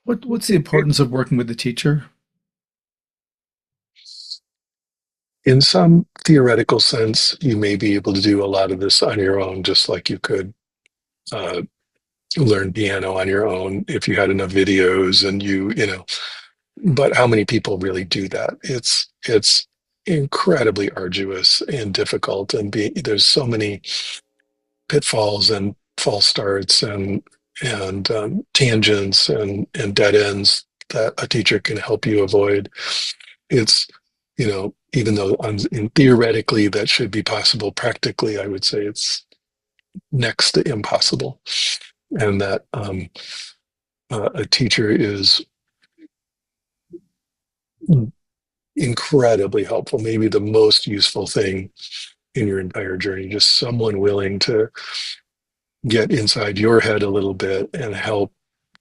What's the importance of working with the teacher? In some theoretical sense, you may be able to do a lot of this on your own, just like you could uh, learn piano on your own if you had enough videos and but how many people really do that? It's incredibly arduous and difficult, and there's so many pitfalls and false starts and tangents and dead ends that a teacher can help you avoid. It's even though theoretically that should be possible, practically I would say it's next to impossible, and that a teacher is incredibly helpful, maybe the most useful thing in your entire journey. Just someone willing to get inside your head a little bit and help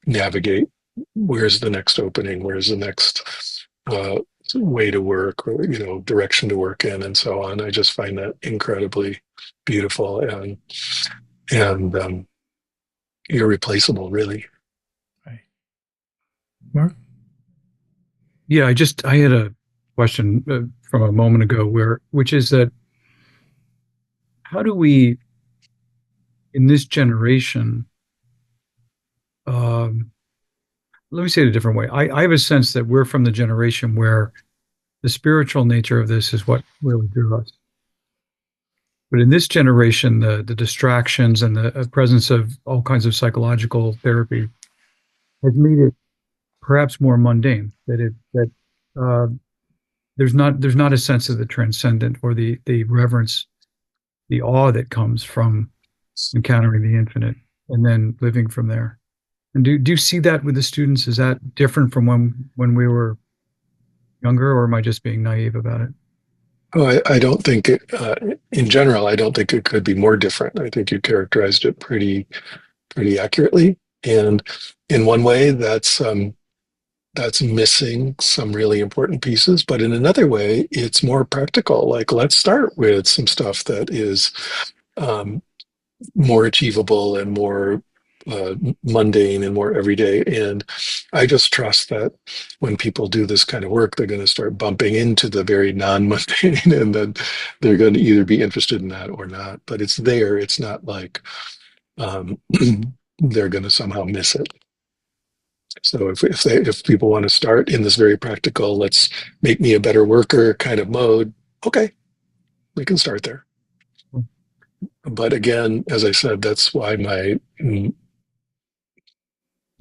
navigate where's the next opening, where's the next uh, way to work, or direction to work in, and so on. I just find that incredibly beautiful and irreplaceable, really. Right. Mark? Yeah, I had a question from a moment ago which is that how do we, in this generation, um, let me say it a different way. I have a sense that we're from the generation where the spiritual nature of this is what really drew us. But in this generation, the distractions and the presence of all kinds of psychological therapy has made it perhaps more mundane. That uh, there's not a sense of the transcendent or the reverence, the awe that comes from encountering the infinite and then living from there. And do you see that with the students? Is that different from when we were younger, or am I just being naive about it? Oh, I don't think in general, I don't think it could be more different. I think you characterized it pretty accurately. And in one way, that's missing some really important pieces. But in another way, it's more practical. Like, let's start with some stuff that is um, more achievable and more mundane and more everyday. And I just trust that when people do this kind of work, they're going to start bumping into the very non-mundane, and then they're going to either be interested in that or not. But it's there. It's not like um, they're going to somehow miss it. So if people want to start in this very practical, let's make me a better worker kind of mode, okay, we can start there. But again, as I said, that's why my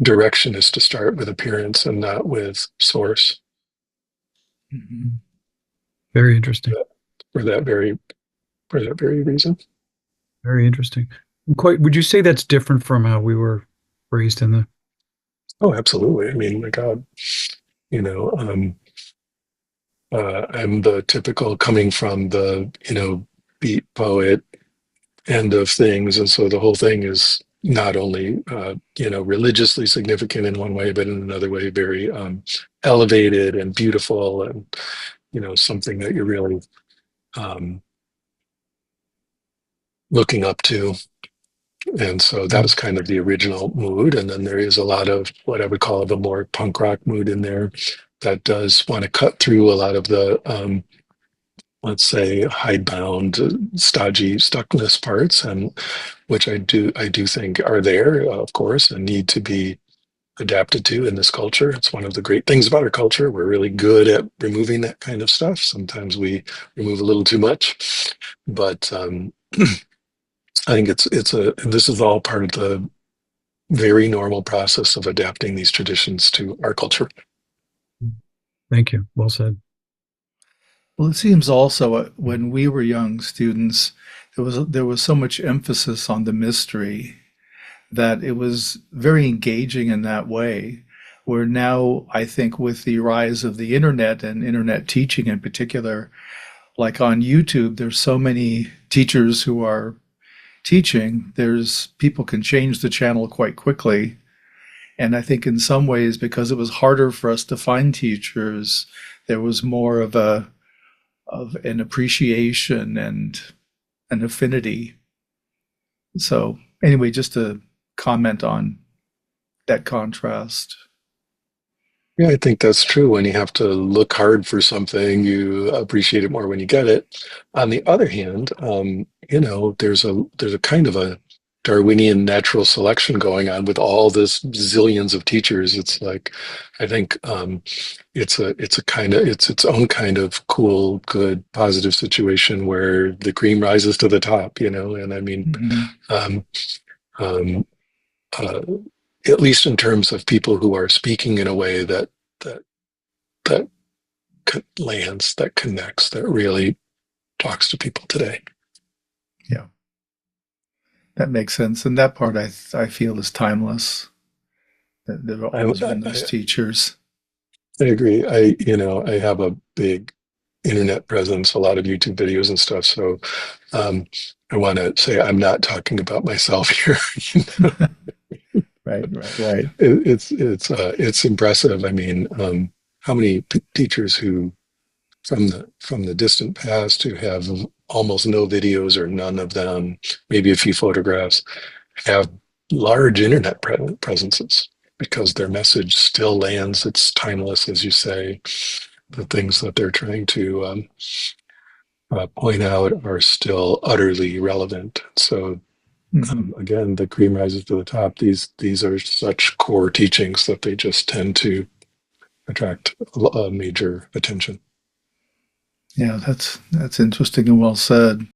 direction is to start with appearance and not with source. Mhm. Very interesting. For that very for that very reason. Very interesting. Quite. Would you say that's different from how we were raised in the? Oh, absolutely. I mean, my God, you know, I'm the typical coming from the beat poet end of things, and so the whole thing is not only religiously significant in one way, but in another way very elevated and beautiful, and something that you're really um, looking up to. And so that was kind of the original mood. And then there is a lot of what I would call the more punk rock mood in there that does want to cut through a lot of the, let's say, hidebound, stodgy stuckness parts, and which I do think are there, of course, and need to be adapted to in this culture. It's one of the great things about our culture. We're really good at removing that kind of stuff. Sometimes we remove a little too much, but I think this is all part of the very normal process of adapting these traditions to our culture. Thank you. Well said. Well, it seems also when we were young students, there was so much emphasis on the mystery that it was very engaging in that way. Where now, I think, with the rise of the internet and internet teaching in particular, like on YouTube, there's so many teachers who are teaching. There's people can change the channel quite quickly. And I think in some ways, because it was harder for us to find teachers, there was more of an appreciation and an affinity. So anyway, just to comment on that contrast. Yeah, I think that's true. When you have to look hard for something, you appreciate it more when you get it. On the other hand, there's a kind of a Darwinian natural selection going on with all this zillions of teachers. It's like, I think it's its own kind of cool, good, positive situation where the cream rises to the top. And I mean, Mhm. um, um, uh, at least in terms of people who are speaking in a way that that lands, that connects, that really talks to people today. Yeah, that makes sense. And that part I feel is timeless. That there have I, always been those I, teachers. I agree. I have a big internet presence, a lot of YouTube videos and stuff. So um, I want to say I'm not talking about myself here. You know? Right, right, right. It's impressive. I mean, how many teachers who from the distant past who have almost no videos or none of them, maybe a few photographs, have large internet presences because their message still lands. It's timeless, as you say. The things that they're trying to point out are still utterly relevant. So Mhm. again, the cream rises to the top. These are such core teachings that they just tend to attract major attention. Yeah, that's interesting and well said.